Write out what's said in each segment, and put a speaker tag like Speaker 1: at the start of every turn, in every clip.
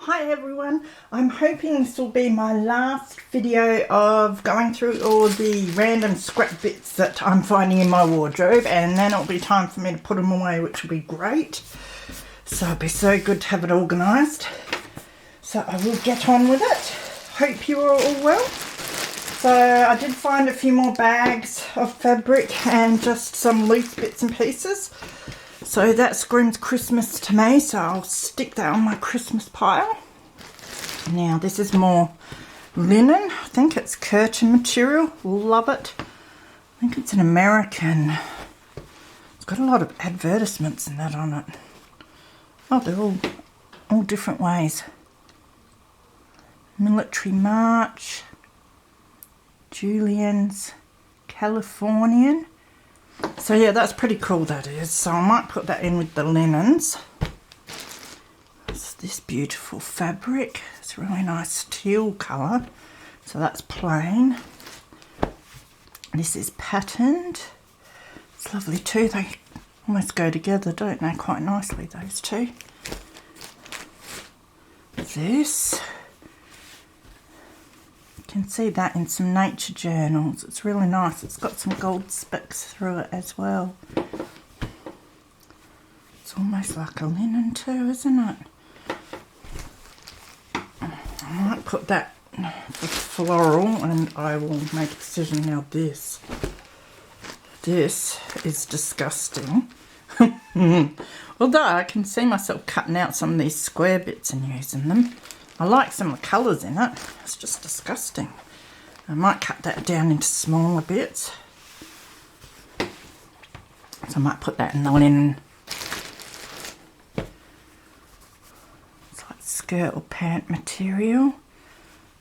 Speaker 1: Hi everyone, I'm hoping this will be my last video of going through all the random scrap bits that I'm finding in my wardrobe, and then it'll be time for me to put them away, which will be great. So it'll be so good to have it organised. So I will get on with it. Hope you are all well. So I did find a few more bags of fabric and just some loose bits and pieces. So that screams Christmas to me, so I'll stick that on my Christmas pile. Now this is more linen. I think it's curtain material. Love it. I think it's an American. It's got a lot of advertisements and that on it. Oh, they're all different ways. Military March, Julian's, Californian. So yeah, that's pretty cool, that is. So I might put that in with the linens. It's this beautiful fabric. It's a really nice teal colour. So that's plain. This is patterned. It's lovely too. They almost go together, don't they? Quite nicely, those two. This. You can see that in some nature journals. It's really nice. It's got some gold specks through it as well. It's almost like a linen too, isn't it? I might put that for floral and I will make a decision. Now this is disgusting. Although I can see myself cutting out some of these square bits and using them. I like some of the colours in it. It's just disgusting. I might cut that down into smaller bits. So I might put that in the linen. It's like skirt or pant material.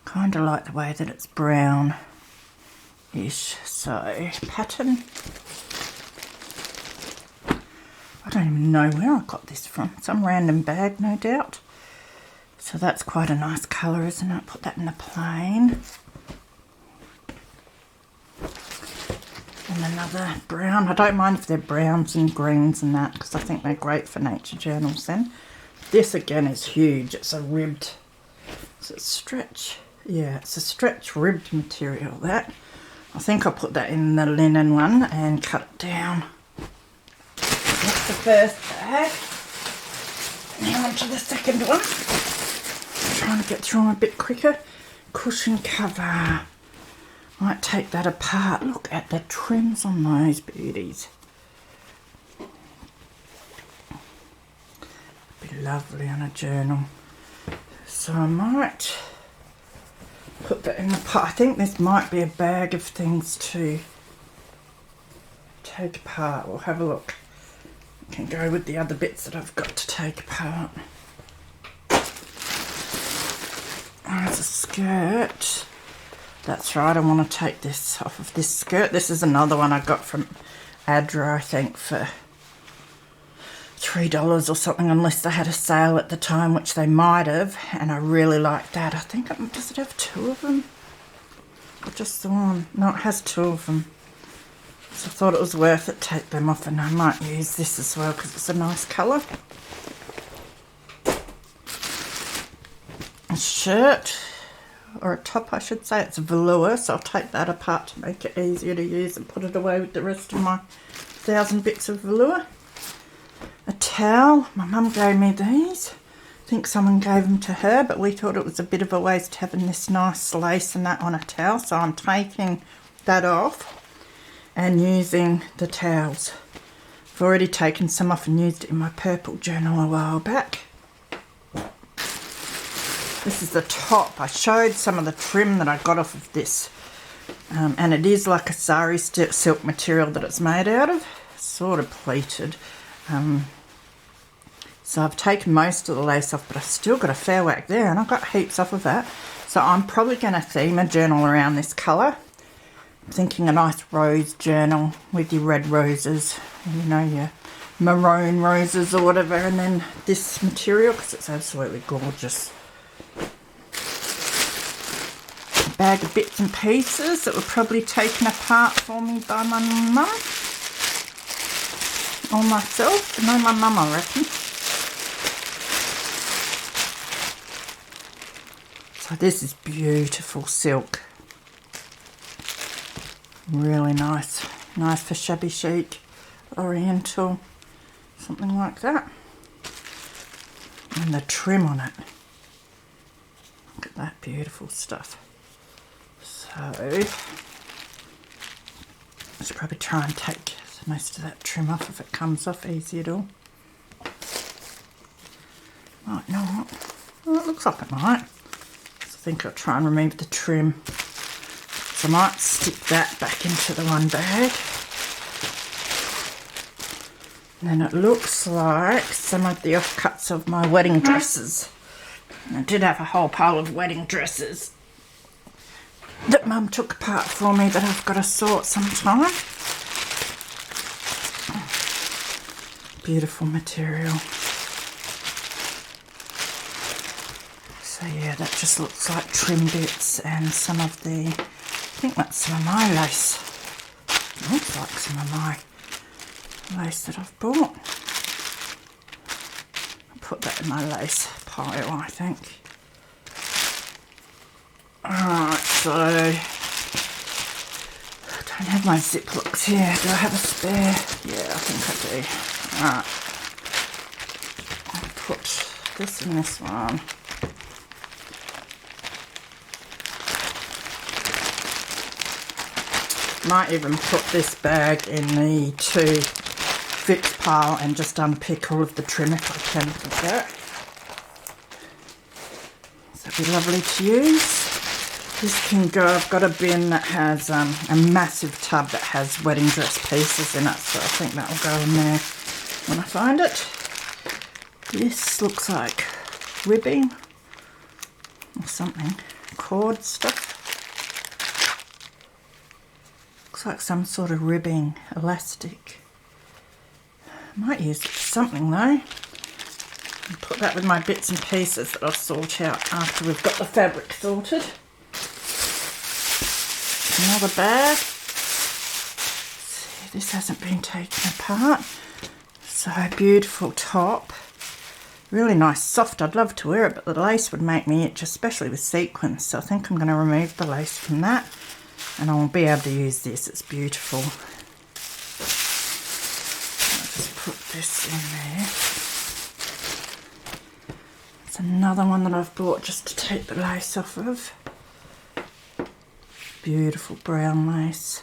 Speaker 1: Kind of like the way that it's brown-ish. So, pattern. I don't even know where I got this from. Some random bag, no doubt. So that's quite a nice colour, isn't it? Put that in the plain. And another brown. I don't mind if they're browns and greens and that, because I think they're great for nature journals then. This again is huge. It's a ribbed, is it stretch? Yeah, it's a stretch ribbed material, that. I think I'll put that in the linen one and cut it down. That's the first bag. Now on to the second one. Trying to get through them a bit quicker. Cushion cover. Might take that apart. Look at the trims on those beauties. Be lovely on a journal. So I might put that in the pot. I think this might be a bag of things to take apart. We'll have a look. I can go with the other bits that I've got to take apart. There's a skirt. That's right, I want to take this off of this skirt. This is another one I got from Adra, I think, for $3 or something, unless they had a sale at the time, which they might have. And I really like that. I think, does it have two of them? Or just the one? No, it has two of them. So I thought it was worth it to take them off, and I might use this as well because it's a nice colour. A shirt, or a top I should say. It's velour, so I'll take that apart to make it easier to use and put it away with the rest of my 1,000 bits of velour. A towel. My mum gave me these. I think someone gave them to her, but we thought it was a bit of a waste having this nice lace and that on a towel, so I'm taking that off and using the towels. I've already taken some off and used it in my purple journal a while back. This is the top. I showed some of the trim that I got off of this. And it is like a sari silk material that it's made out of. Sort of pleated. So I've taken most of the lace off, but I've still got a fair whack there, and I've got heaps off of that. So I'm probably going to theme a journal around this colour. I'm thinking a nice rose journal with your red roses, you know, your maroon roses or whatever, and then this material, because it's absolutely gorgeous. Bag of bits and pieces that were probably taken apart for me by my mum or myself. No, my mum, I reckon. So this is beautiful silk. Really nice. Nice for shabby chic, oriental, something like that. And the trim on it. Look at that beautiful stuff. So I should probably try and take most of that trim off if it comes off easy at all. Might not. Well, it looks like it might. So I think I'll try and remove the trim. So I might stick that back into the one bag. And then it looks like some of the offcuts of my wedding dresses. I did have a whole pile of wedding dresses that Mum took apart for me that I've got to sort sometime. Beautiful material. So yeah, that just looks like trim bits and some of the, I think that's some of my lace. It looks like some of my lace that I've bought. I'll put that in my lace pile, I think. Alright, so I don't have my Ziplocs here. Do I have a spare? Yeah, I think I do. Alright. I'll put this in this one. Might even put this bag in the to fix pile and just unpick all of the trim if I can with that. So that'd be lovely to use. This can go, I've got a bin that has a massive tub that has wedding dress pieces in it, so I think that will go in there when I find it. This looks like ribbing or something, cord stuff. Looks like some sort of ribbing elastic. I might use it for something though. I'll put that with my bits and pieces that I'll sort out after we've got the fabric sorted. Another bag. See, this hasn't been taken apart. So beautiful top. Really nice, soft. I'd love to wear it, but the lace would make me itch, especially with sequins. So I think I'm going to remove the lace from that. And I'll be able to use this. It's beautiful. I'll just put this in there. It's another one that I've bought just to take the lace off of. Beautiful brown lace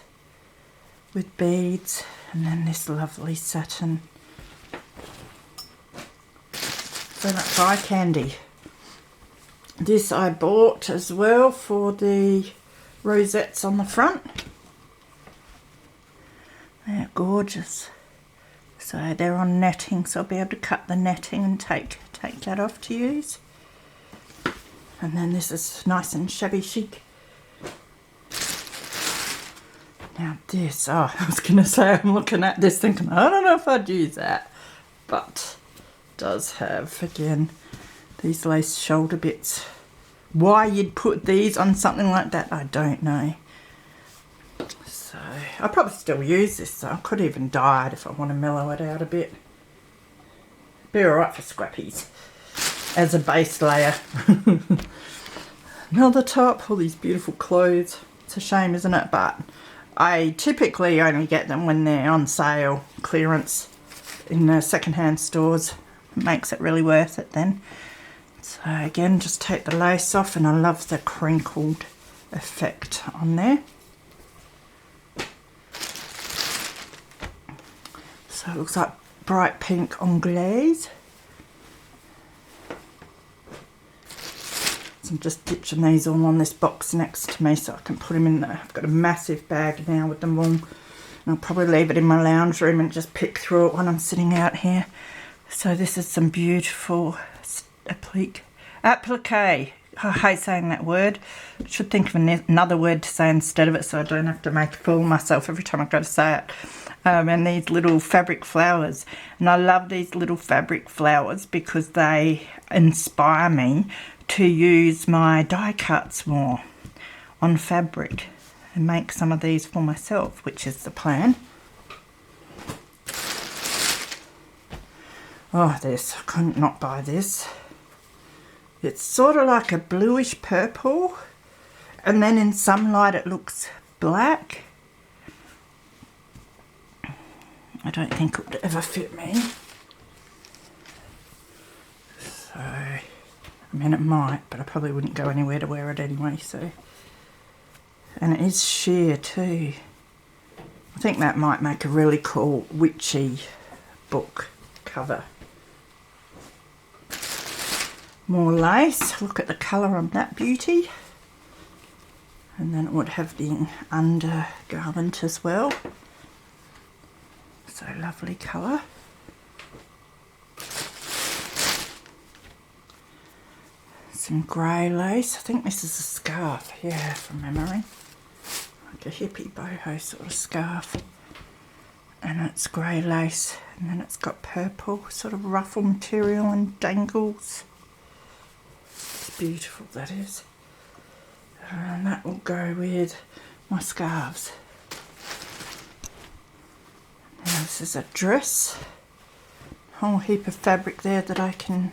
Speaker 1: with beads, and then this lovely satin. So that's eye candy. This I bought as well for the rosettes on the front. They're gorgeous. So they're on netting, so I'll be able to cut the netting and take that off to use. And then this is nice and shabby chic. Now this, I was going to say, I'm looking at this thinking, I don't know if I'd use that. But it does have, again, these lace shoulder bits. Why you'd put these on something like that, I don't know. So, I'll probably still use this though. I could even dye it if I want to mellow it out a bit. Be alright for scrappies. As a base layer. Another top, all these beautiful clothes. It's a shame, isn't it? But I typically only get them when they're on sale, clearance in the second-hand stores. It makes it really worth it then. So again, just take the lace off, and I love the crinkled effect on there. So it looks like bright pink anglaise. So I'm just ditching these all on this box next to me so I can put them in there. I've got a massive bag now with them all. And I'll probably leave it in my lounge room and just pick through it when I'm sitting out here. So this is some beautiful applique. I hate saying that word. I should think of another word to say instead of it so I don't have to make a fool of myself every time I go to say it. And these little fabric flowers. And I love these little fabric flowers because they inspire me to use my die cuts more on fabric and make some of these for myself, which is the plan. Oh, this, I couldn't not buy this. It's sort of like a bluish purple, and then in some light it looks black. I don't think it would ever fit me. So, I mean it might, but I probably wouldn't go anywhere to wear it anyway, so. And it is sheer too. I think that might make a really cool witchy book cover. More lace, look at the colour on that beauty. And then it would have the undergarment as well. So lovely colour. Some grey lace, I think this is a scarf, yeah, from memory. Like a hippie boho sort of scarf. And it's grey lace, and then it's got purple sort of ruffle material and dangles. Beautiful that is, and that will go with my scarves. Now this is a dress, whole heap of fabric there that I can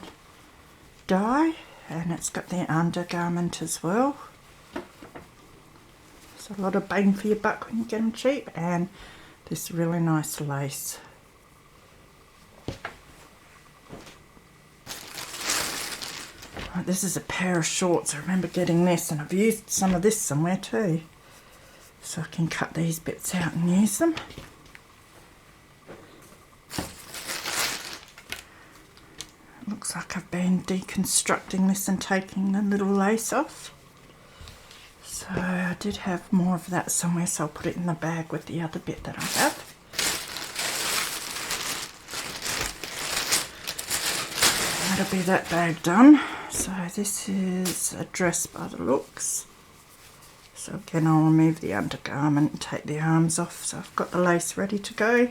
Speaker 1: dye, and it's got the undergarment as well. It's a lot of bang for your buck when you get them cheap, and this really nice lace. This is a pair of shorts. I remember getting this, and I've used some of this somewhere too. So I can cut these bits out and use them. It looks like I've been deconstructing this and taking the little lace off. So I did have more of that somewhere, so I'll put it in the bag with the other bit that I have. That'll be that bag done. So this is a dress by the looks. So again, I'll remove the undergarment and take the arms off. So I've got the lace ready to go.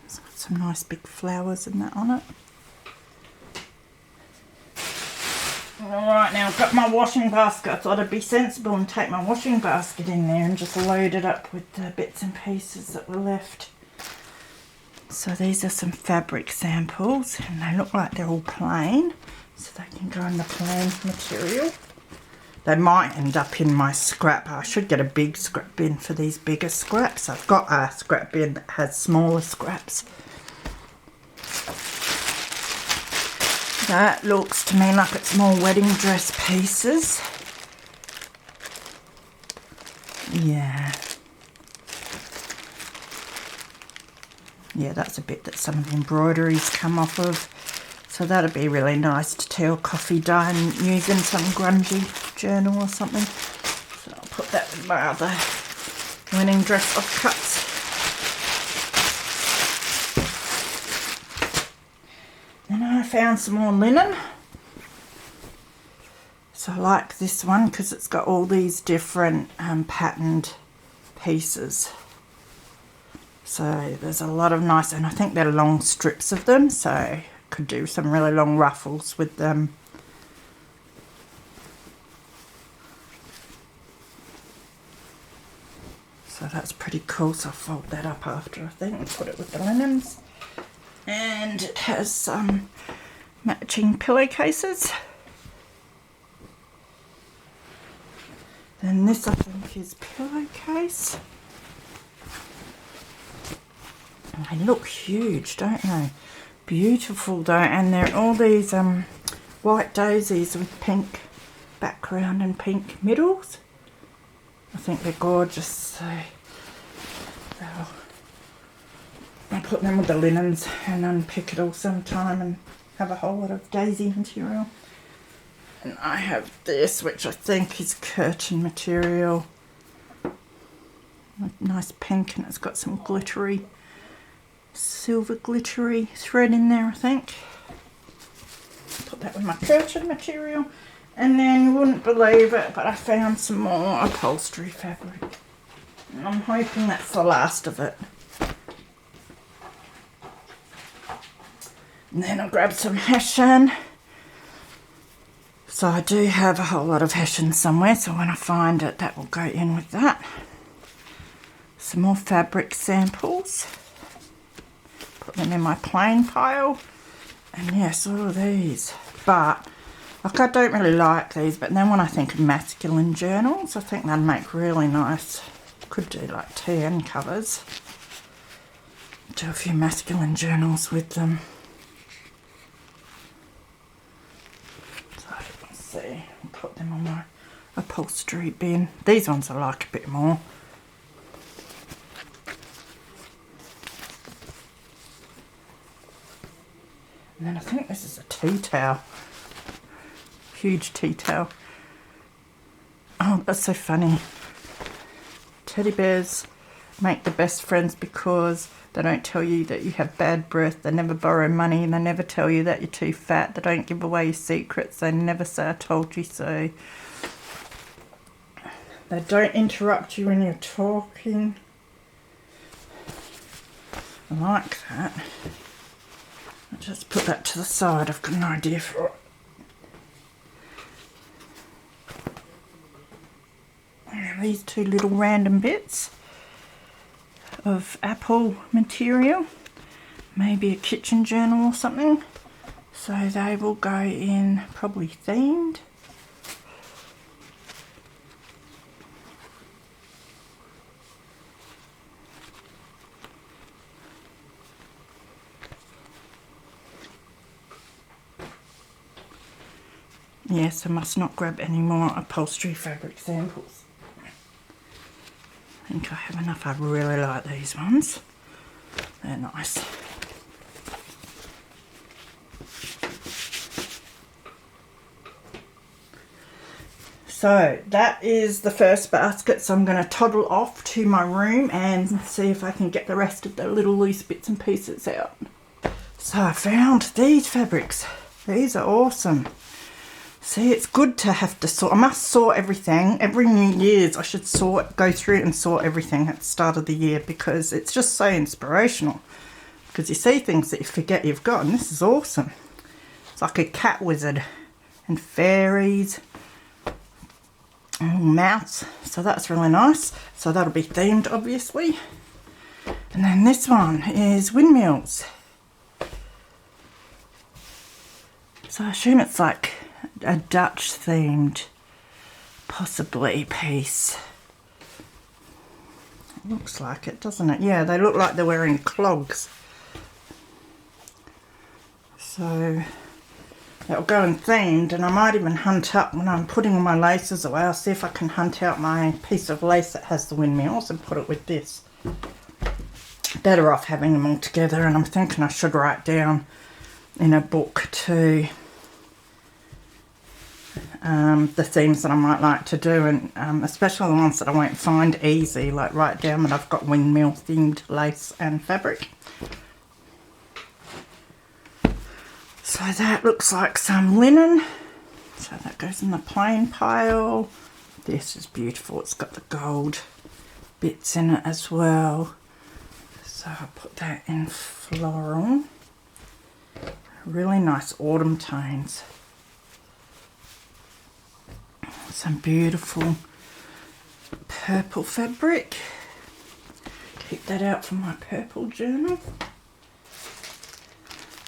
Speaker 1: It's got some nice big flowers and that on it. Alright, now I've got my washing basket. I thought I'd be sensible and take my washing basket in there and just load it up with the bits and pieces that were left. So these are some fabric samples, and they look like they're all plain, so they can go in the plain material. They might end up in my scrap. I should get a big scrap bin for these bigger scraps. I've got a scrap bin that has smaller scraps. That looks to me like it's more wedding dress pieces. Yeah. Yeah, that's a bit that some of the embroideries come off of. So that'd be really nice to teal coffee dye and use in some grungy journal or something. So I'll put that in my other wedding dress offcuts. Then I found some more linen. So I like this one because it's got all these different patterned pieces. So there's a lot of nice, and I think they're long strips of them, so I could do some really long ruffles with them. So that's pretty cool, so I'll fold that up after, I think, and put it with the linens. And it has some matching pillowcases. Then this, I think, is pillowcase. They look huge, don't they? Beautiful though, and they're all these white daisies with pink background and pink middles. I think they're gorgeous, so I'll put them with the linens and unpick it all sometime and have a whole lot of daisy material. And I have this, which I think is curtain material. Nice pink, and it's got some glittery, silver glittery thread in there, I think. Put that with my curtain material. And then, you wouldn't believe it, but I found some more upholstery fabric. And I'm hoping that's the last of it. And then I grabbed some hessian. So I do have a whole lot of hessian somewhere, so when I find it, that will go in with that. Some more fabric samples. Put them in my plain pile. And yes, all of these. But, like, I don't really like these, but then when I think of masculine journals, I think they'd make really nice. Could do like TN covers. Do a few masculine journals with them. So, let's see. I'll put them on my upholstery bin. These ones I like a bit more. And then I think this is a tea towel. Huge tea towel. Oh, that's so funny. Teddy bears make the best friends because they don't tell you that you have bad breath. They never borrow money. They never tell you that you're too fat. They don't give away your secrets. They never say I told you so. They don't interrupt you when you're talking. I like that. I'll just put that to the side. I've got an idea for it. And these two little random bits of apple material. Maybe a kitchen journal or something. So they will go in probably themed. Yes, I must not grab any more upholstery fabric samples. I think I have enough. I really like these ones. They're nice. So that is the first basket. So I'm going to toddle off to my room and see if I can get the rest of the little loose bits and pieces out. So I found these fabrics. These are awesome. See, it's good to have to sort. I must sort everything. Every New Year's I should go through and sort everything at the start of the year because it's just so inspirational. Because you see things that you forget you've got, and this is awesome. It's like a cat wizard and fairies and mouths. So that's really nice. So that'll be themed, obviously. And then this one is windmills. So I assume it's like a Dutch themed, possibly, piece. It looks like it, doesn't it? Yeah, they look like they're wearing clogs. So that'll go in themed, and I might even hunt up when I'm putting all my laces away. I'll see if I can hunt out my piece of lace that has the windmills and put it with this. Better off having them all together, and I'm thinking I should write down in a book too the themes that I might like to do, and especially the ones that I won't find easy, like write down that I've got windmill themed lace and fabric. So that looks like some linen, so that goes in the plain pile. This is beautiful, it's got the gold bits in it as well, so I'll put that in floral. Really nice autumn tones. Some beautiful purple fabric. Keep that out for my purple journal.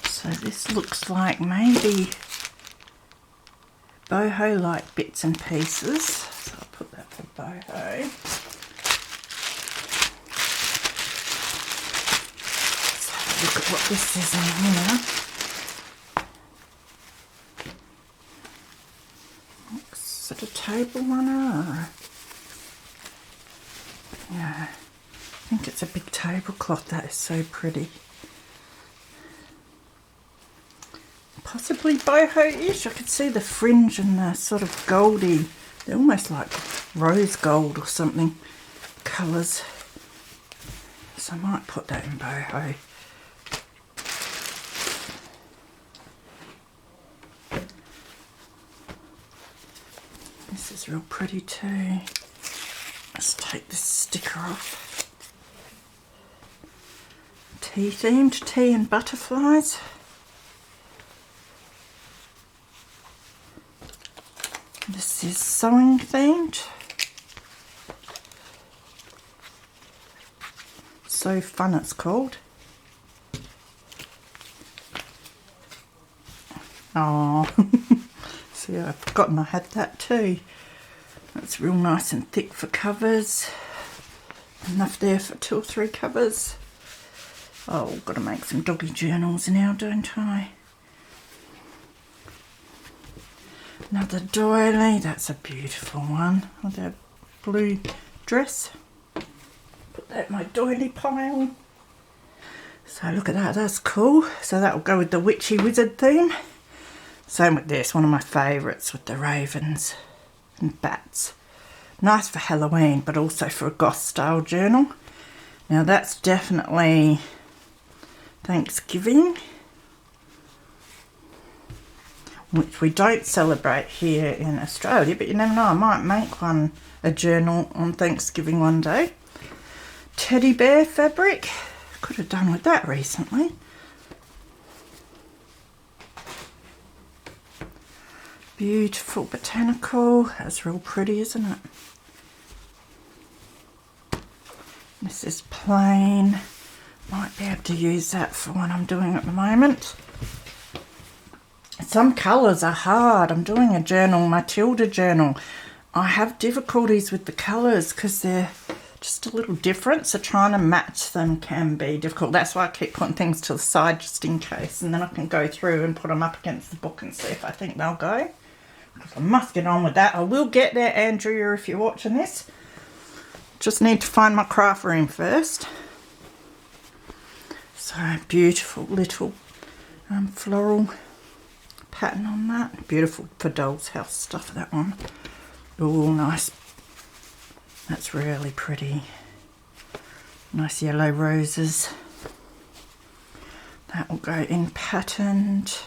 Speaker 1: So this looks like maybe boho-like bits and pieces. So I'll put that for boho. So look at what this is in here. Is it a table runner? Yeah, I think it's a big tablecloth. That is so pretty. Possibly boho-ish. I could see the fringe and the sort of goldy, they're almost like rose gold or something colours. So I might put that in boho. This is real pretty too. Let's take this sticker off. Tea themed, tea and butterflies. This is sewing themed. So Fun it's called. Oh, see, I've forgotten I had that too. That's real nice and thick for covers. Enough there for 2 or 3 covers. Oh, got to make some doggy journals now, don't I? Another doily. That's a beautiful one. With that blue dress. Put that in my doily pile. So look at that, that's cool. So that will go with the witchy wizard theme. Same with this, one of my favourites with the ravens and bats. Nice for Halloween, but also for a goth style journal. Now that's definitely Thanksgiving, which we don't celebrate here in Australia, but you never know, I might make a journal on Thanksgiving one day. Teddy bear fabric. Could have done with that recently. Beautiful botanical. That's real pretty, isn't it? This is plain. Might be able to use that for what I'm doing at the moment. Some colours are hard. I'm doing a journal, Matilda journal. I have difficulties with the colours because they're just a little different, so trying to match them can be difficult. That's why I keep putting things to the side just in case, and then I can go through and put them up against the book and see if I think they'll go. Because I must get on with that. I will get there, Andrea, if you're watching this. Just need to find my craft room first. So beautiful little floral pattern on that. Beautiful for doll's house stuff, that one. Oh, nice. That's really pretty. Nice yellow roses. That will go in patterned.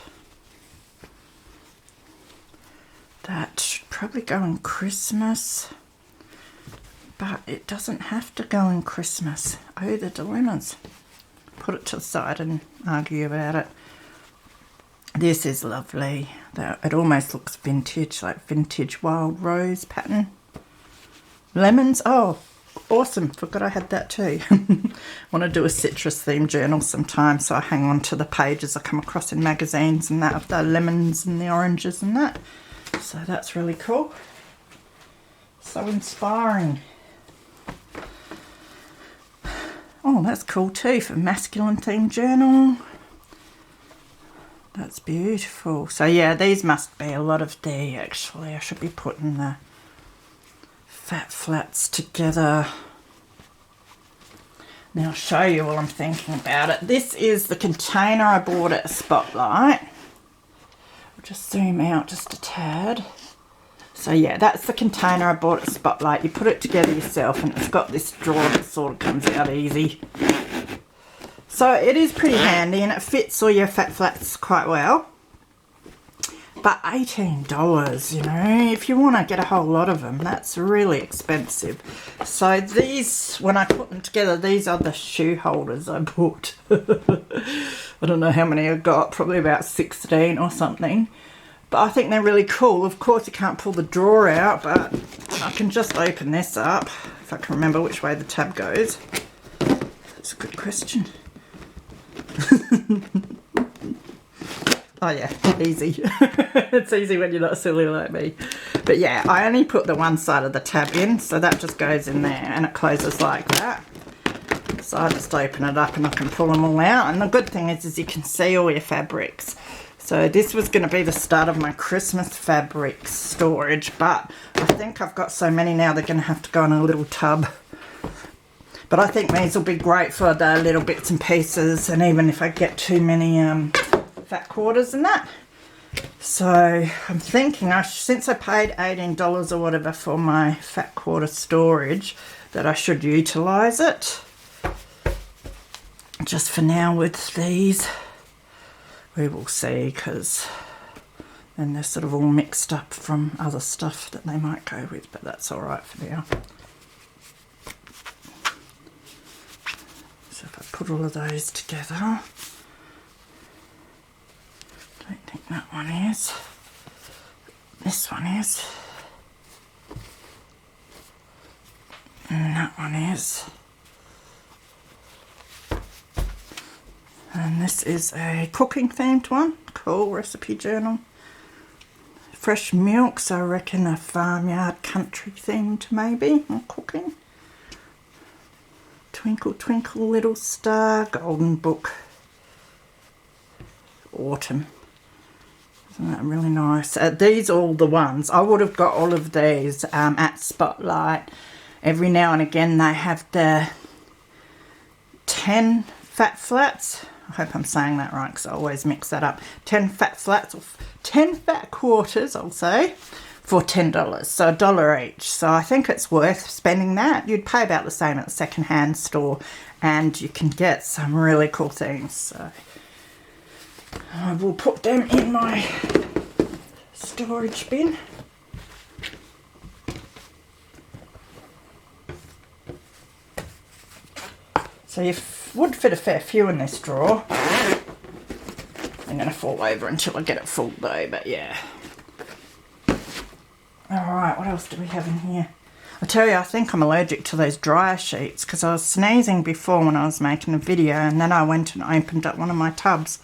Speaker 1: That should probably go in Christmas. But it doesn't have to go in Christmas. Oh, the dilemmas. Put it to the side and argue about it. This is lovely. It almost looks vintage, like vintage wild rose pattern. Lemons, oh, awesome. Forgot I had that too. Want to do a citrus themed journal sometime, so I hang on to the pages I come across in magazines and that of the lemons and the oranges and that. So that's really cool. So inspiring. Oh, that's cool too for masculine themed journal. That's beautiful. So yeah, these must be a lot of the, actually, I should be putting the fat flats together. Now I'll show you while I'm thinking about it. This is the container I bought at Spotlight. I'll just zoom out just a tad. So yeah, that's the container I bought at Spotlight. You put it together yourself and it's got this drawer that sort of comes out easy. So it is pretty handy and it fits all your fat flats quite well. But $18, you know, if you want to get a whole lot of them, that's really expensive. So these, when I put them together, these are the shoe holders I bought. I don't know how many I got, probably about 16 or something. But I think they're really cool. Of course, you can't pull the drawer out, but I can just open this up, if I can remember which way the tab goes. That's a good question. Oh yeah, easy. It's easy when you're not silly like me. But yeah, I only put the one side of the tab in, so that just goes in there and it closes like that. So I just open it up and I can pull them all out. And the good thing is you can see all your fabrics. So this was going to be the start of my Christmas fabric storage, but I think I've got so many now they're going to have to go in a little tub. But I think these will be great for the little bits and pieces, and even if I get too many fat quarters and that. So I'm thinking, since I paid $18 or whatever for my fat quarter storage, that I should utilise it. Just for now with these. We will see, because then they're sort of all mixed up from other stuff that they might go with, but that's all right for now. So if I put all of those together, I don't think that one is. This one is. And that one is. And this is a cooking themed one, cool. Recipe journal. Fresh milk, so I reckon a farmyard country themed maybe, or cooking. Twinkle Twinkle Little Star, golden book. Autumn. Isn't that really nice? These are all the ones. I would have got all of these at Spotlight. Every now and again they have the 10 fat flats. I hope I'm saying that right because I always mix that up. 10 fat flats, or 10 fat quarters, I'll say, for $10. So $1 each. So I think it's worth spending that. You'd pay about the same at the second-hand store and you can get some really cool things. So I will put them in my storage bin. So you would fit a fair few in this drawer. I'm going to fall over until I get it full though, but yeah. Alright, what else do we have in here? I tell you, I think I'm allergic to those dryer sheets because I was sneezing before when I was making a video, and then I went and opened up one of my tubs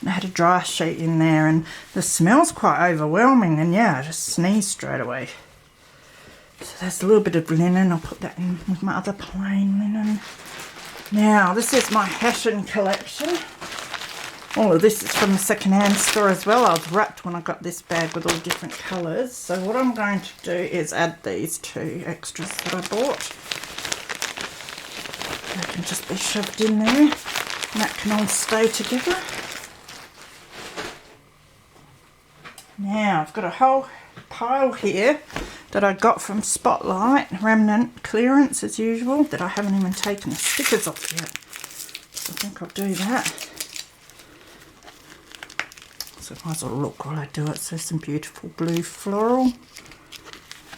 Speaker 1: and I had a dryer sheet in there and the smell's quite overwhelming, and yeah, I just sneezed straight away. So there's a little bit of linen. I'll put that in with my other plain linen. Now, this is my Hessian collection. All of this is from the second-hand store as well. I was wrapped when I got this bag with all different colours. So what I'm going to do is add these two extras that I bought. They can just be shoved in there and that can all stay together. Now, I've got a whole pile here that I got from Spotlight, remnant clearance as usual, that I haven't even taken the stickers off yet. So I think I'll do that. So I might as well look while I do it. So some beautiful blue floral.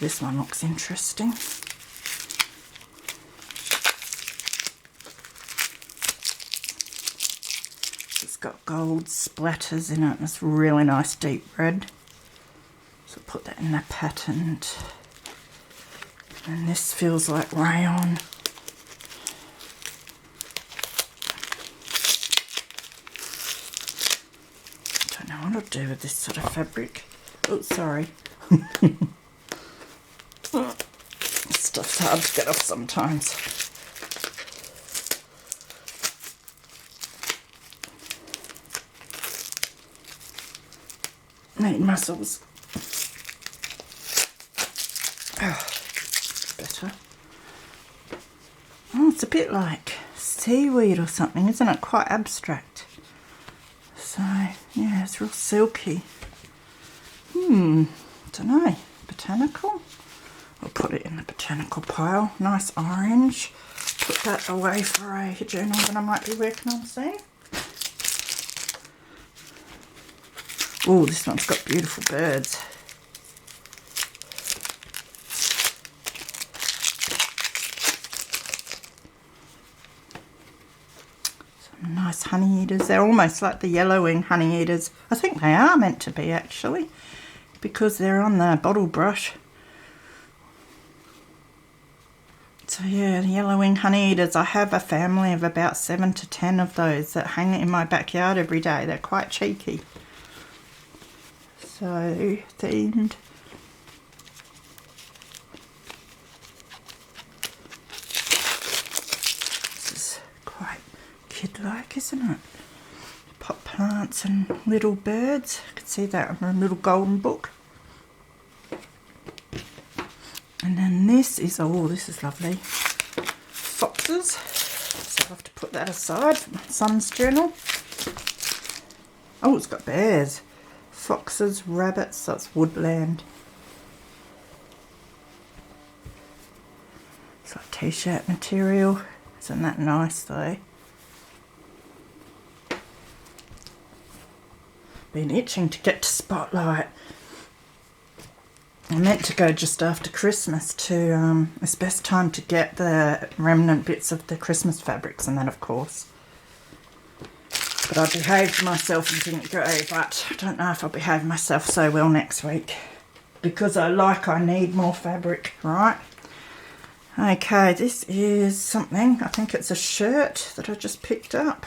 Speaker 1: This one looks interesting. It's got gold splatters in it. It's really nice deep red. So put that in the patterned. And this feels like rayon. Don't know what I'll do with this sort of fabric. Oh, sorry. This stuff's hard to get off sometimes. Need muscles. Oh, better. Oh, it's a bit like seaweed or something, isn't it? Quite abstract. So, yeah, it's real silky. Don't know. Botanical? I'll put it in the botanical pile. Nice orange. Put that away for a journal that I might be working on soon. Oh, this one's got beautiful birds. Some nice honey eaters. They're almost like the yellowing honey eaters. I think they are meant to be actually, because they're on the bottle brush. So yeah, the yellowing honey eaters. I have a family of about 7 to 10 of those that hang in my backyard every day. They're quite cheeky. So themed. This is quite kid-like, isn't it? Pot plants and little birds. You can see that on a little golden book. And then this is, oh, this is lovely. Foxes. So I'll have to put that aside for my son's journal. Oh, it's got bears. Foxes, rabbits, so it's woodland. It's like t-shirt material. Isn't that nice though? Been itching to get to Spotlight. I meant to go just after Christmas to, it's best time to get the remnant bits of the Christmas fabrics and that, of course. But I behaved myself and didn't go, but I don't know if I'll behave myself so well next week. Because I need more fabric, right? Okay, this is something, I think it's a shirt that I just picked up.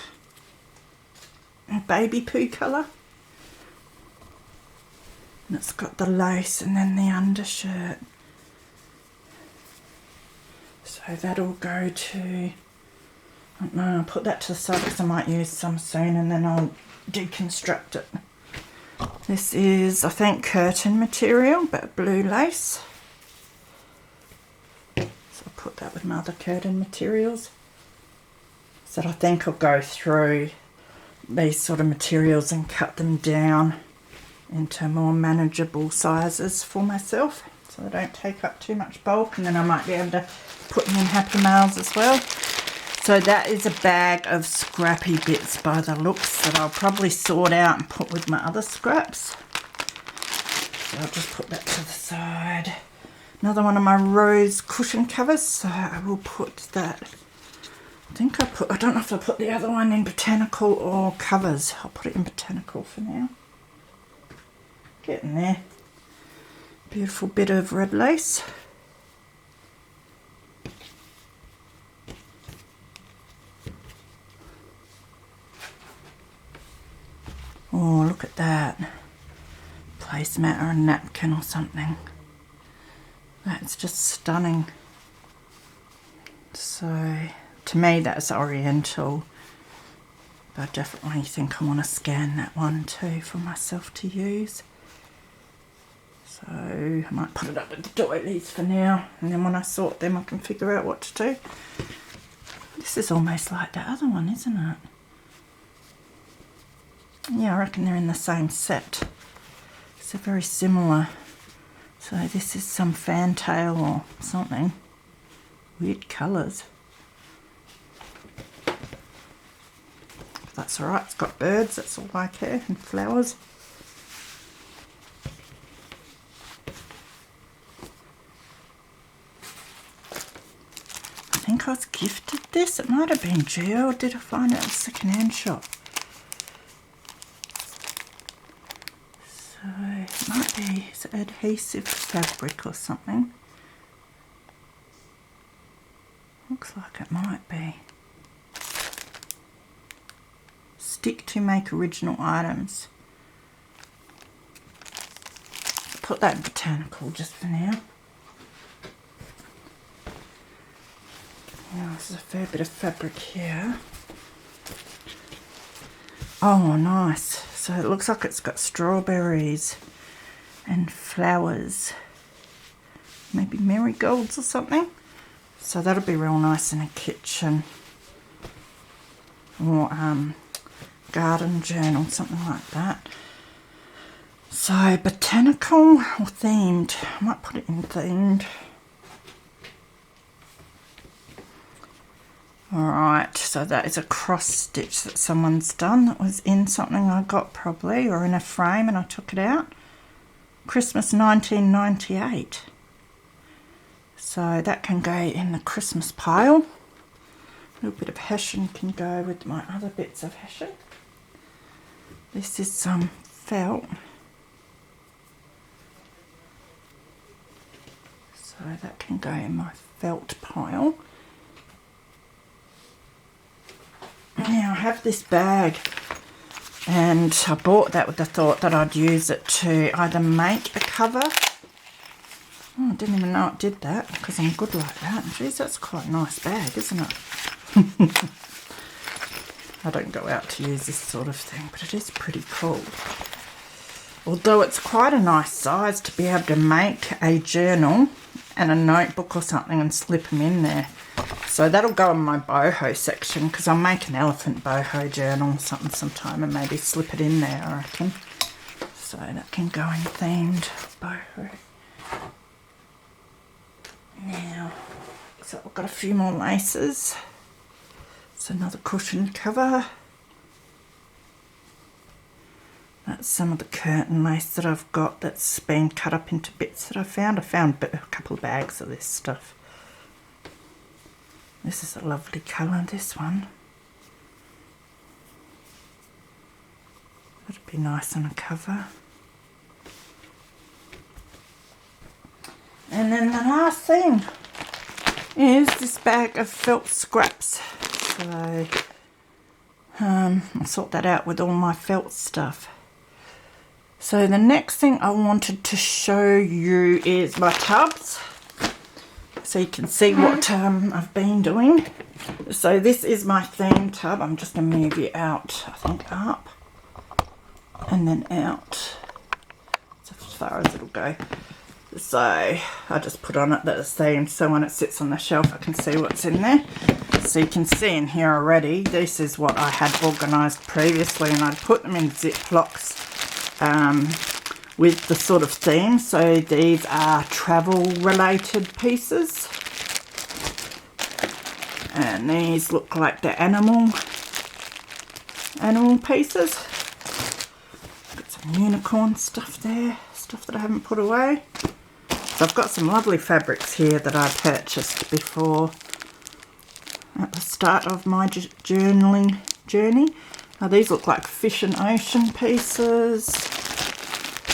Speaker 1: A baby poo colour. And it's got the lace and then the undershirt. So that'll go to, I don't know, I'll put that to the side because I might use some soon and then I'll deconstruct it. This is, I think, curtain material, but blue lace. So I'll put that with my other curtain materials. So I think I'll go through these sort of materials and cut them down into more manageable sizes for myself, so I don't take up too much bulk, and then I might be able to put them in Happy Mails as well. So that is a bag of scrappy bits by the looks that I'll probably sort out and put with my other scraps. So I'll just put that to the side. Another one of my rose cushion covers, so I will put that, I don't know if I put the other one in botanical or covers. I'll put it in botanical for now. Getting there. Beautiful bit of red lace. Oh, look at that. Placemat or a napkin or something. That's just stunning. So, to me that's oriental. But I definitely think I want to scan that one too for myself to use. So I might put it up with the doilies for now, and then when I sort them I can figure out what to do. This is almost like the other one, isn't it? Yeah, I reckon they're in the same set. So very similar. So this is some fantail or something. Weird colours. That's alright, it's got birds, that's all I care, and flowers. I think I was gifted this. It might have been due, or did I find it at a second-hand shop? So it might be, it's adhesive fabric or something. Looks like it might be. Stick to make original items. Put that in botanical just for now. Now this is a fair bit of fabric here. Oh, nice. So it looks like it's got strawberries and flowers. Maybe marigolds or something. So that'll be real nice in a kitchen. Or garden journal, something like that. So botanical or themed? I might put it in themed. Alright, so that is a cross stitch that someone's done. That was in something I got probably, or in a frame and I took it out. Christmas 1998. So that can go in the Christmas pile. A little bit of hessian can go with my other bits of hessian. This is some felt. So that can go in my felt pile. Now I have this bag, and I bought that with the thought that I'd use it to either make a cover. Oh, I didn't even know it did that, because I'm good like that. Geez, that's quite a nice bag, isn't it? I don't go out to use this sort of thing, but it is pretty cool. Although it's quite a nice size to be able to make a journal and a notebook or something and slip them in there. So that'll go in my boho section, because I'll make an elephant boho journal or something sometime and maybe slip it in there, I reckon. So that can go in themed boho. Now, so I've got a few more laces. It's another cushion cover. That's some of the curtain lace that I've got that's been cut up into bits that I found. I found a couple of bags of this stuff. This is a lovely colour, this one. That'd be nice on a cover. And then the last thing is this bag of felt scraps. So I'll sort that out with all my felt stuff. So the next thing I wanted to show you is my tubs, so you can see what I've been doing. So this is my theme tub. I'm just going to move you out, I think up and then out as far as it'll go. So I just put on it that it's themed, so when it sits on the shelf I can see what's in there. So you can see in here already, this is what I had organised previously, and I'd put them in Ziplocs with the sort of theme. So these are travel related pieces, and these look like the animal pieces. Got some unicorn stuff there, stuff that I haven't put away. So I've got some lovely fabrics here that I purchased before at the start of my journaling journey. Now these look like fish and ocean pieces,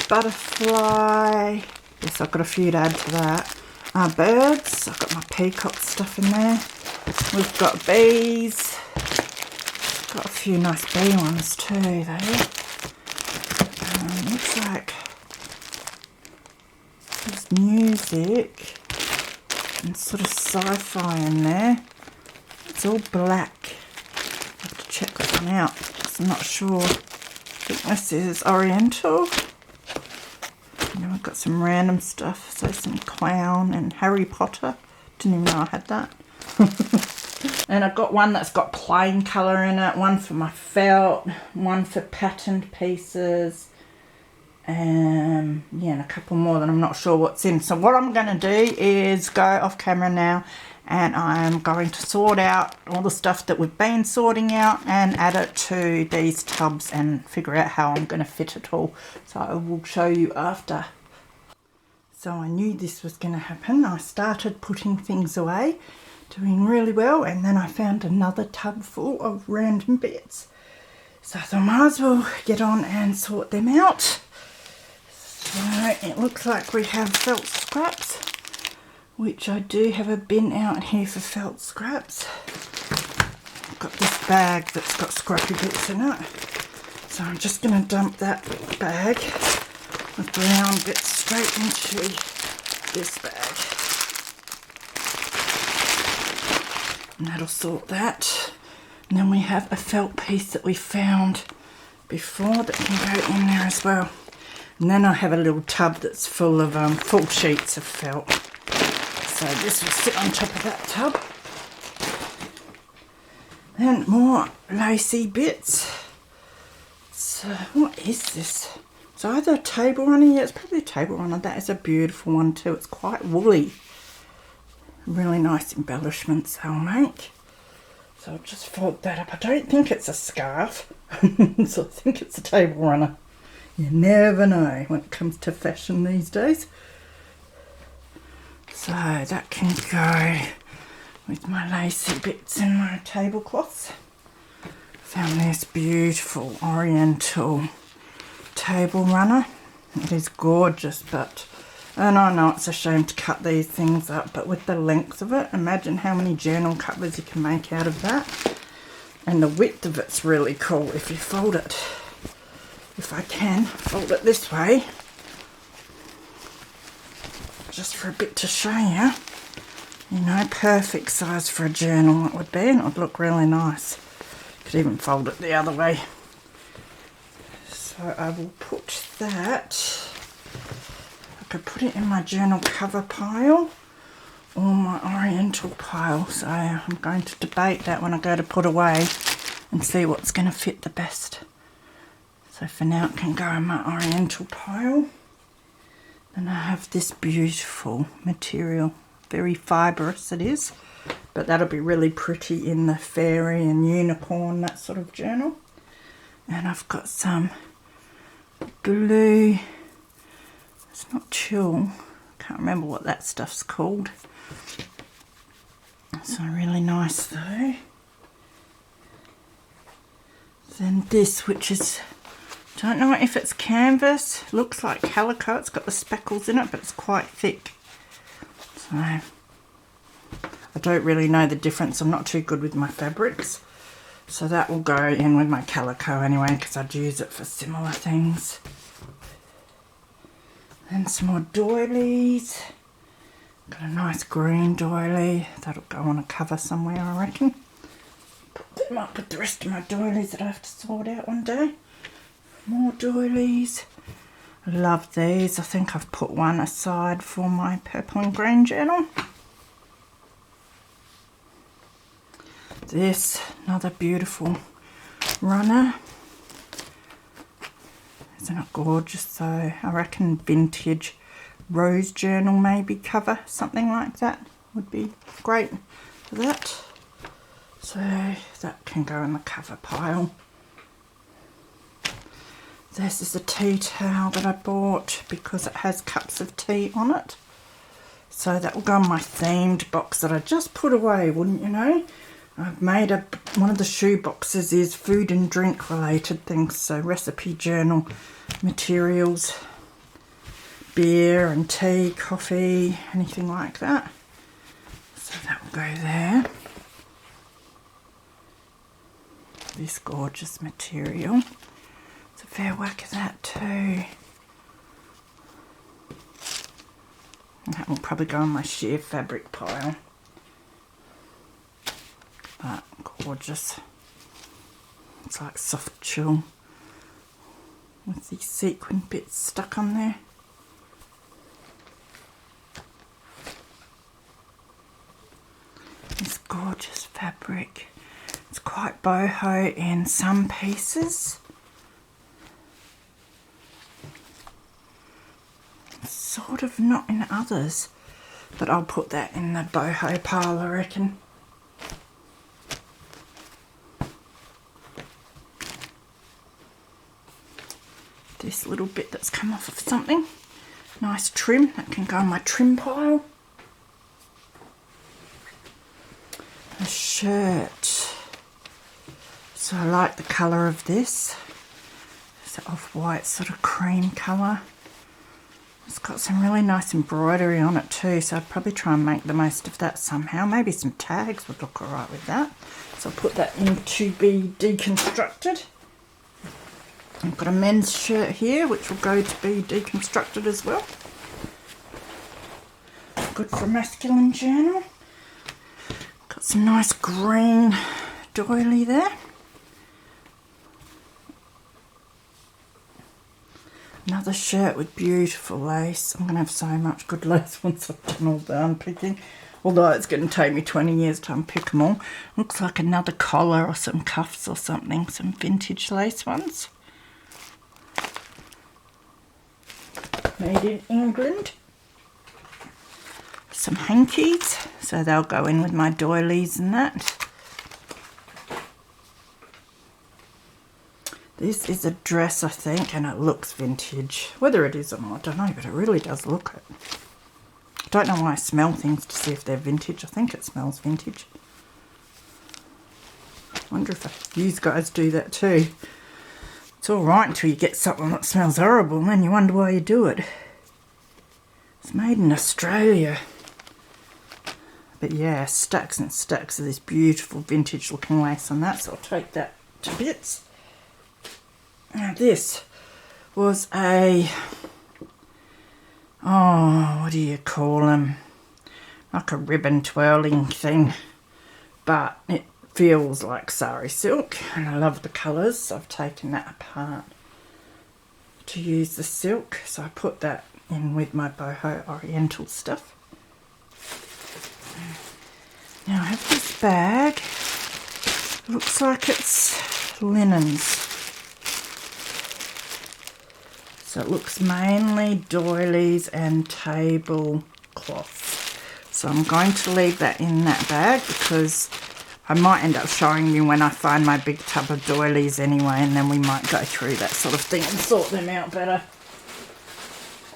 Speaker 1: butterfly, yes, I've got a few to add to that. Birds, I've got my peacock stuff in there. We've got bees, got a few nice bee ones too there. Looks like there's music and sort of sci-fi in there. It's all black. I have to check that one out because I'm not sure. I think this is Oriental. And then we've got some random stuff, so some clown and Harry Potter. Didn't even know I had that. And I've got one that's got plain colour in it, one for my felt, one for patterned pieces, yeah, and a couple more that I'm not sure what's in. So what I'm going to do is go off camera now, and I'm going to sort out all the stuff that we've been sorting out and add it to these tubs and figure out how I'm going to fit it all. So I will show you after. So I knew this was going to happen. I started putting things away, doing really well, and then I found another tub full of random bits. So I thought I might as well get on and sort them out. So it looks like we have felt scraps, which I do have a bin out here for felt scraps. I've got this bag that's got scrappy bits in it. So I'm just going to dump that bag with brown bits straight into this bag. And that'll sort that. And then we have a felt piece that we found before that can go in there as well. And then I have a little tub that's full of full sheets of felt. So this will sit on top of that tub. And more lacy bits. So what is this? It's either a table runner. Yeah, it's probably a table runner. That is a beautiful one too. It's quite woolly. Really nice embellishments they'll make. So I'll just fold that up. I don't think it's a scarf. So I think it's a table runner. You never know when it comes to fashion these days. So that can go with my lacy bits and my tablecloths. Found this beautiful Oriental table runner. It is gorgeous, and I know it's a shame to cut these things up, but with the length of it, imagine how many journal covers you can make out of that. And the width of it's really cool if you fold it. If I can fold it this way, just for a bit to show you, you know, perfect size for a journal it would be, and it would look really nice. Could even fold it the other way. So I will put that, I could put it in my journal cover pile or my Oriental pile. So I'm going to debate that when I go to put away and see what's going to fit the best. So for now it can go in my Oriental pile. Then I have this beautiful material, very fibrous it is, but that'll be really pretty in the fairy and unicorn, that sort of journal. And I've got some glue, it's not chill, can't remember what that stuff's called. So really nice though. Then this, which is, don't know if it's canvas, looks like calico, it's got the speckles in it, but it's quite thick. So I don't really know the difference, I'm not too good with my fabrics. So that will go in with my calico anyway, because I'd use it for similar things. And some more doilies. Got a nice green doily. That'll go on a cover somewhere, I reckon. Put them up with the rest of my doilies that I have to sort out one day. More doilies. I love these. I think I've put one aside for my purple and green journal. This, another beautiful runner. Isn't it gorgeous though? I reckon vintage rose journal maybe cover, something like that would be great for that. So that can go in the cover pile. This is a tea towel that I bought because it has cups of tea on it. So that will go in my themed box that I just put away, wouldn't you know? I've made one of the shoe boxes is food and drink related things, so recipe journal materials, beer and tea, coffee, anything like that. So that will go there. This gorgeous material. It's a fair whack of that too. And that will probably go in my sheer fabric pile. But gorgeous. It's like soft chill with these sequin bits stuck on there. This gorgeous fabric. It's quite boho in some pieces. It's sort of not in others. But I'll put that in the boho pile, I reckon. This little bit that's come off of something. Nice trim, that can go in my trim pile. A shirt. So I like the colour of this. It's an off-white sort of cream colour. It's got some really nice embroidery on it too, so I'd probably try and make the most of that somehow. Maybe some tags would look alright with that. So I'll put that in to be deconstructed. I've got a men's shirt here which will go to be deconstructed as well. Good for a masculine journal. Got some nice green doily there. Another shirt with beautiful lace. I'm going to have so much good lace once I've done all the unpicking. Although it's going to take me 20 years to unpick them all. Looks like another collar or some cuffs or something. Some vintage lace ones. Made in England. Some hankies. So they'll go in with my doilies and that. This is a dress, I think, and it looks vintage. Whether it is or not, I don't know, but it really does look it. I don't know why I smell things to see if they're vintage. I think it smells vintage. I wonder if you guys do that too. It's alright until you get something that smells horrible and then you wonder why you do it. It's made in Australia. But yeah, stacks and stacks of this beautiful vintage looking lace on that, so I'll take that to bits. Now this was a, what do you call them? Like a ribbon twirling thing, but it feels like sari silk, and I love the colours, so I've taken that apart to use the silk. So I put that in with my boho oriental stuff. Now I have this bag, looks like it's linens. So it looks mainly doilies and tablecloths. So I'm going to leave that in that bag because I might end up showing you when I find my big tub of doilies anyway, and then we might go through that sort of thing and sort them out better.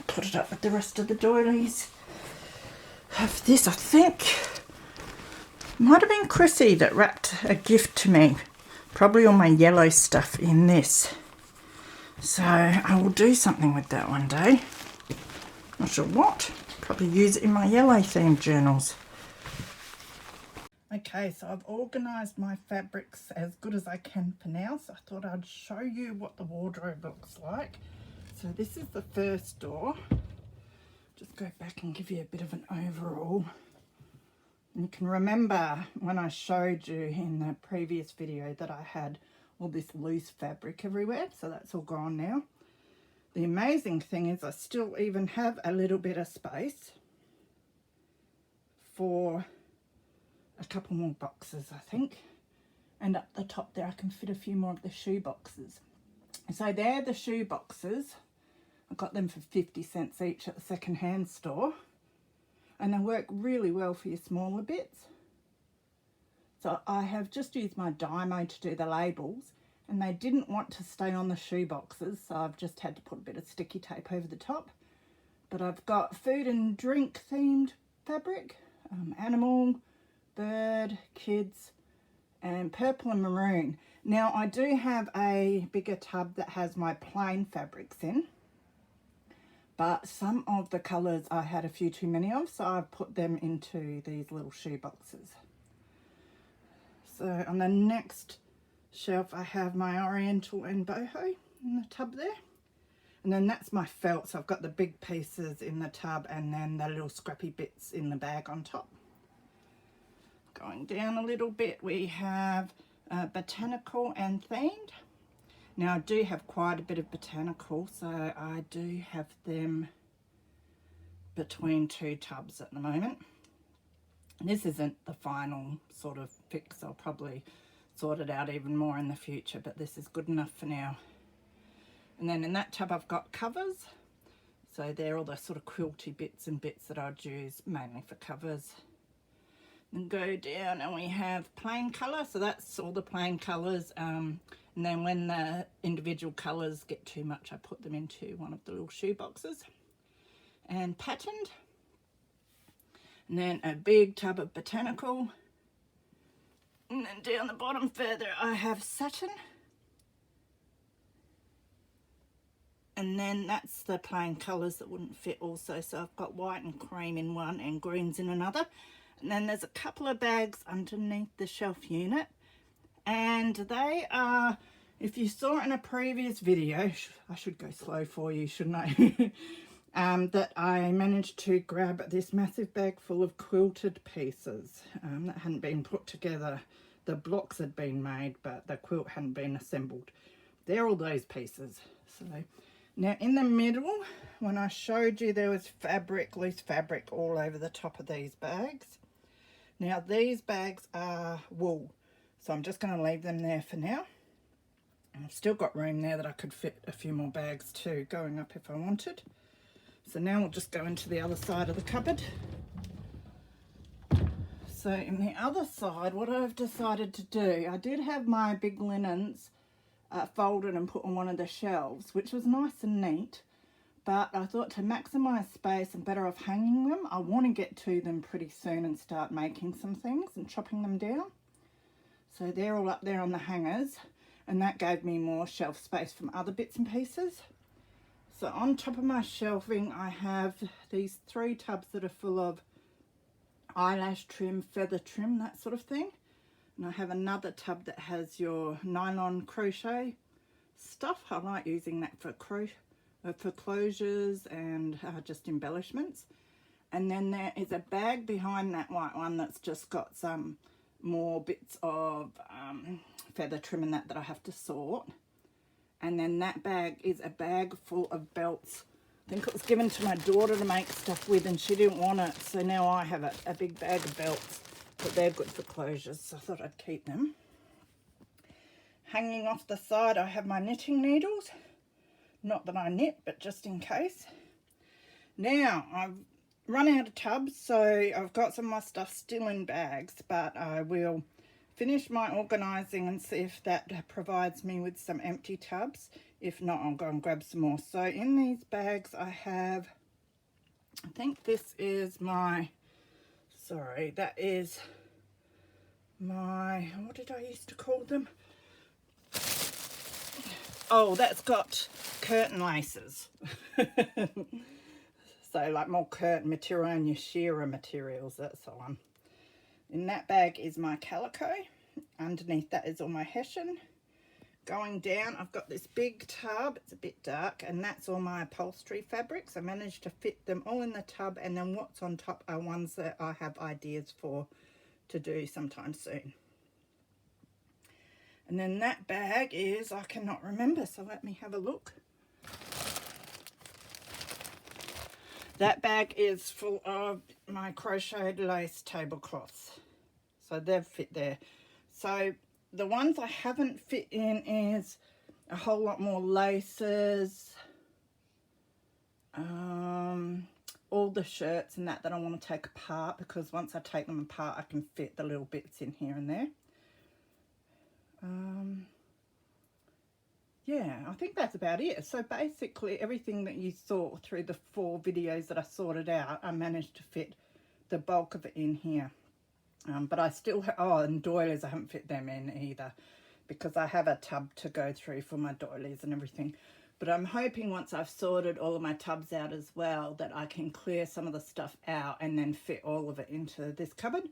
Speaker 1: Put it up with the rest of the doilies. Have this, I think, might have been Chrissy that wrapped a gift to me. Probably all my yellow stuff in this. So I will do something with that one day. Not sure what. Probably use it in my yellow themed journals. Okay, so I've organised my fabrics as good as I can for now. So I thought I'd show you what the wardrobe looks like. So this is the first door. just go back and give you a bit of an overall. And you can remember when I showed you in the previous video that I had all this loose fabric everywhere, so that's all gone now. The amazing thing is I still even have a little bit of space for a couple more boxes, I think. And up the top there I can fit a few more of the shoe boxes. So they're the shoe boxes. I got them for 50 cents each at the second-hand store. And they work really well for your smaller bits. So I have just used my Dymo to do the labels, and they didn't want to stay on the shoe boxes, so I've just had to put a bit of sticky tape over the top. But I've got food and drink themed fabric, animal, bird, kids, and purple and maroon. Now I do have a bigger tub that has my plain fabrics in, but some of the colours I had a few too many of, so I've put them into these little shoe boxes. So on the next shelf I have my oriental and boho in the tub there. And then that's my felt, so I've got the big pieces in the tub and then the little scrappy bits in the bag on top. Going down a little bit, we have botanical and themed. Now I do have quite a bit of botanical, so I do have them between two tubs at the moment. And this isn't the final sort of fix, I'll probably sort it out even more in the future, but this is good enough for now. And then in that tub I've got covers, so they're all the sort of quilty bits and bits that I'd use mainly for covers. Then go down and we have plain colour, so that's all the plain colours, and then when the individual colours get too much I put them into one of the little shoe boxes. And patterned, and then a big tub of botanical, and then down the bottom further I have satin, and then that's the plain colours that wouldn't fit also, so I've got white and cream in one and greens in another. And then there's a couple of bags underneath the shelf unit, and they are, if you saw in a previous video, I should go slow for you, shouldn't I? That I managed to grab this massive bag full of quilted pieces that hadn't been put together. The blocks had been made, but the quilt hadn't been assembled. They're all those pieces. So now in the middle, when I showed you there was fabric, loose fabric all over the top of these bags. Now these bags are wool, so I'm just going to leave them there for now. And I've still got room there that I could fit a few more bags too going up if I wanted. So now we'll just go into the other side of the cupboard. So in the other side, what I've decided to do, I did have my big linens folded and put on one of the shelves, which was nice and neat. But I thought to maximise space and better off hanging them, I want to get to them pretty soon and start making some things and chopping them down. So they're all up there on the hangers, and that gave me more shelf space from other bits and pieces. So on top of my shelving I have these 3 tubs that are full of eyelash trim, feather trim, that sort of thing. And I have another tub that has your nylon crochet stuff. I like using that for closures and just embellishments. And then there is a bag behind that white one that's just got some more bits of feather trim and that I have to sort. And then that bag is a bag full of belts. I think it was given to my daughter to make stuff with and she didn't want it, so now I have a big bag of belts, but they're good for closures, so I thought I'd keep them. Hanging off the side I have my knitting needles. Not that I knit, but just in case. Now, I've run out of tubs, so I've got some of my stuff still in bags, but I will finish my organising and see if that provides me with some empty tubs. If not, I'll go and grab some more. So in these bags I have, I think this is my, sorry, that is my, what did I used to call them? Oh, that's got curtain laces. So like more curtain material and your shearer materials, that's the one. In that bag is my calico. Underneath that is all my hessian. going down, I've got this big tub. It's a bit dark, and that's all my upholstery fabrics. I managed to fit them all in the tub, and then what's on top are ones that I have ideas for to do sometime soon. And then that bag is, I cannot remember, so let me have a look. That bag is full of my crocheted lace tablecloths. So they've fit there. So the ones I haven't fit in is a whole lot more laces, all the shirts and that I want to take apart, because once I take them apart I can fit the little bits in here and there. Yeah, I think that's about it. So basically everything that you saw through the 4 videos that I sorted out, I managed to fit the bulk of it in here. But I still, and doilies, I haven't fit them in either, because I have a tub to go through for my doilies and everything. But I'm hoping once I've sorted all of my tubs out as well, that I can clear some of the stuff out and then fit all of it into this cupboard.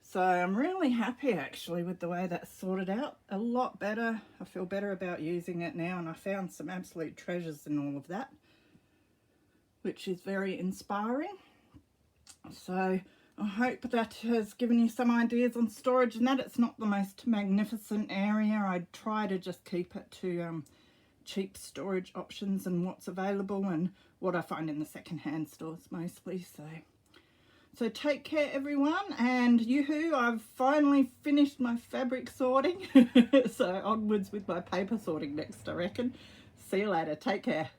Speaker 1: So I'm really happy actually with the way that's sorted out. A lot better. I feel better about using it now, and I found some absolute treasures in all of that, which is very inspiring. So I hope that has given you some ideas on storage and that. It's not the most magnificent area. I try to just keep it to cheap storage options and what's available and what I find in the second-hand stores mostly. So take care everyone, and yoo-hoo, I've finally finished my fabric sorting. So onwards with my paper sorting next, I reckon. See you later. Take care.